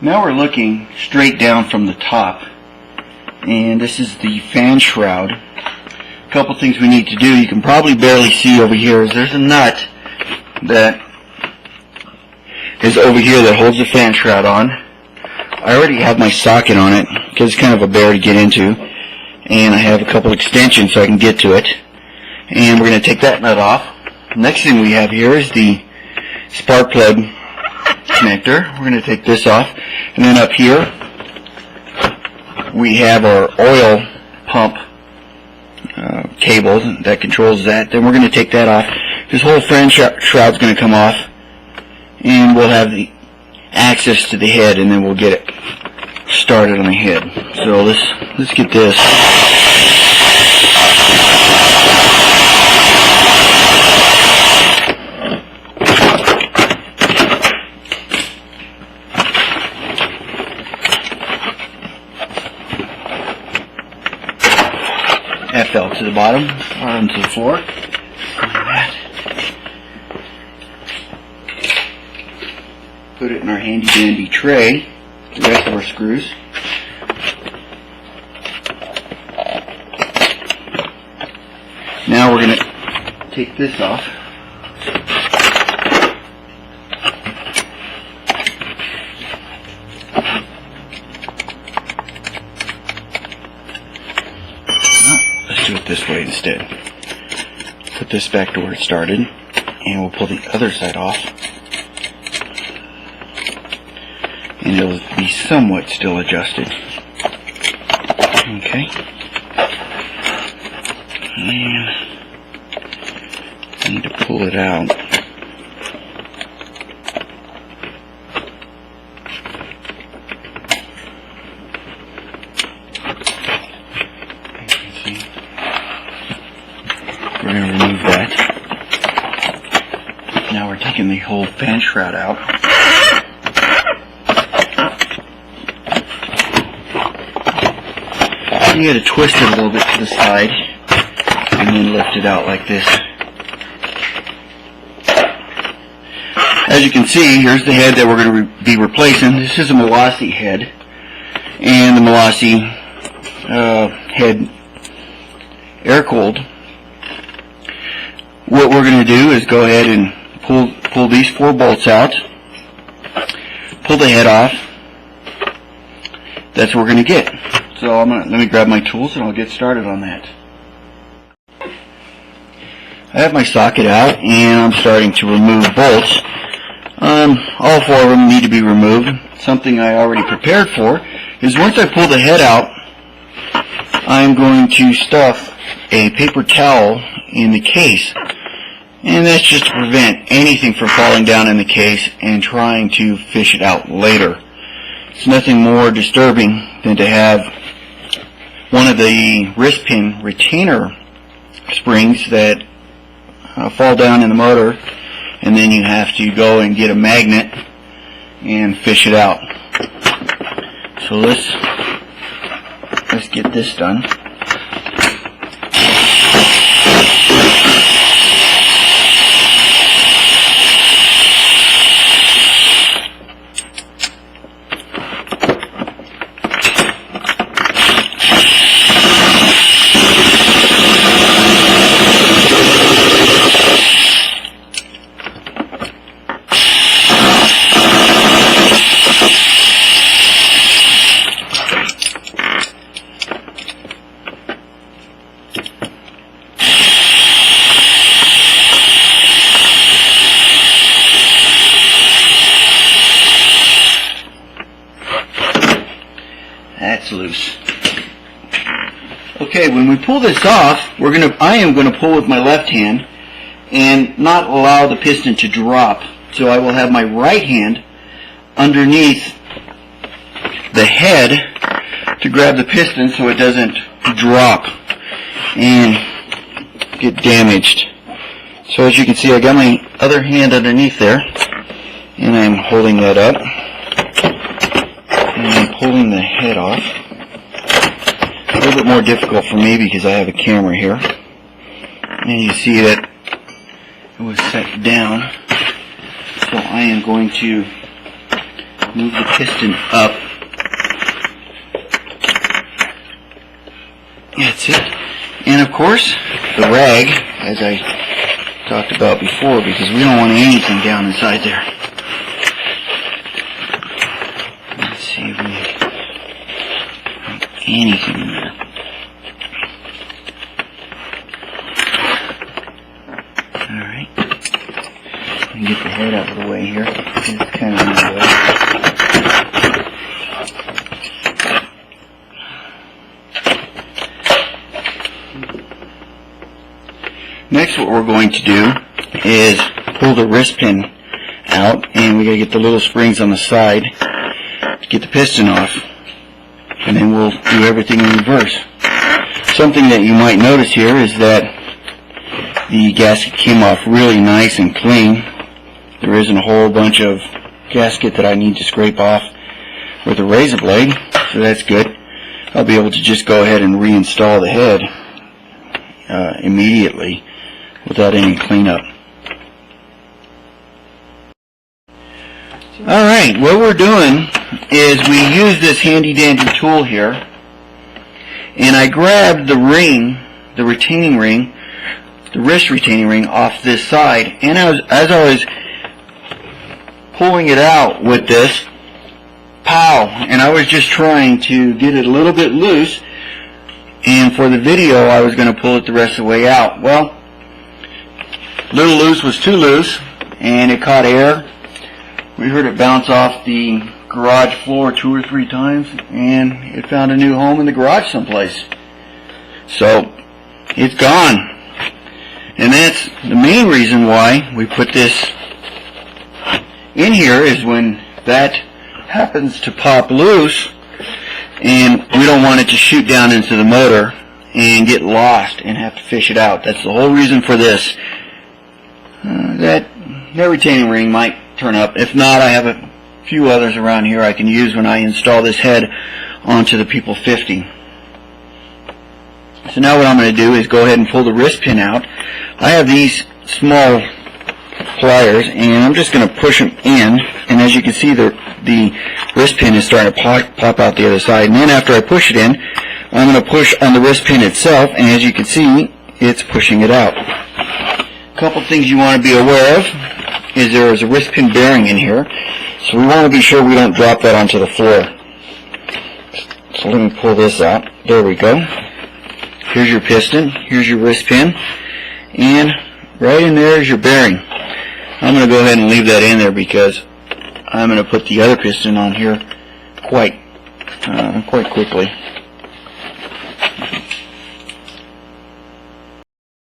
Now we're looking straight down from the top, and this is the fan shroud. A couple things we need to do. You can probably barely see over here is there's a nut that is over here that holds the fan shroud on. I already have my socket on it because it's kind of a bear to get into, and I have a couple extensions so I can get to it. And we're going to take that nut off. Next thing we have here is the spark plug connector. We're going to take this off, and then up here we have our oil pump cable that controls that. Then we're going to take that off. This whole fan shroud's going to come off, and we'll have the access to the head, and then we'll get it started on the head. So let's get this. That fell to the bottom, onto the floor. Put it in our handy dandy tray, the rest of our screws. Now we're going to take this off. Let's do it this way instead. Put this back to where it started, and we'll pull the other side off. And it'll be somewhat still adjusted. Okay. And I need to pull it out. See. We're going to remove that. Now we're taking the whole fan shroud out. You got to twist it a little bit to the side and then lift it out like this. As you can see, here's the head that we're going to be replacing. This is a Malossi head, and the Malossi head air-cooled. What we're going to do is go ahead and pull these 4 bolts out, pull the head off. That's what we're going to get. So let me grab my tools and I'll get started on that. I have my socket out and I'm starting to remove bolts. All 4 of them need to be removed. Something I already prepared for is once I pull the head out, I'm going to stuff a paper towel in the case. And that's just to prevent anything from falling down in the case and trying to fish it out later. It's nothing more disturbing than to have one of the wrist pin retainer springs that fall down in the motor, and then you have to go and get a magnet and fish it out. So let's get this done. That's loose. Okay, when we pull this off, I am going to pull with my left hand and not allow the piston to drop. So I will have my right hand underneath the head to grab the piston so it doesn't drop and get damaged. So as you can see, I got my other hand underneath there and I'm holding that up. And I'm pulling the head off. A little bit more difficult for me because I have a camera here. And you see that it was set down. So I am going to move the piston up. That's it. And of course, the rag, as I talked about before, because we don't want anything down inside there. Let's see if we have anything in there. Alright. Let me get the head out of the way here. It's kind of in the way. Next, what we're going to do is pull the wrist pin out, and we got to get the little springs on the side to get the piston off, and then we'll do everything in reverse. Something that you might notice here is that the gasket came off really nice and clean. There isn't a whole bunch of gasket that I need to scrape off with a razor blade, so that's good. I'll be able to just go ahead and reinstall the head immediately without any cleanup. Alright, what we're doing is we use this handy dandy tool here, and I grabbed the ring, the retaining ring, the wrist retaining ring off this side, and as I was pulling it out with this, pow, and I was just trying to get it a little bit loose, and for the video I was going to pull it the rest of the way out. Well, little loose was too loose, and it caught air. We heard it bounce off the garage floor 2 or 3 times, and it found a new home in the garage someplace. So it's gone. And that's the main reason why we put this in here, is when that happens to pop loose, and we don't want it to shoot down into the motor and get lost and have to fish it out. That's the whole reason for this. That retaining ring might turn up. If not, I have a few others around here I can use when I install this head onto the People 50. So now what I'm going to do is go ahead and pull the wrist pin out. I have these small pliers, and I'm just going to push them in, and as you can see, the wrist pin is starting to pop out the other side. And then after I push it in, I'm going to push on the wrist pin itself, and as you can see, it's pushing it out. A couple things you want to be aware of is there is a wrist pin bearing in here, so we want to be sure we don't drop that onto the floor. So let me pull this out. There we go. Here's your piston, here's your wrist pin, and right in there is your bearing. I'm going to go ahead and leave that in there because I'm going to put the other piston on here quite quickly.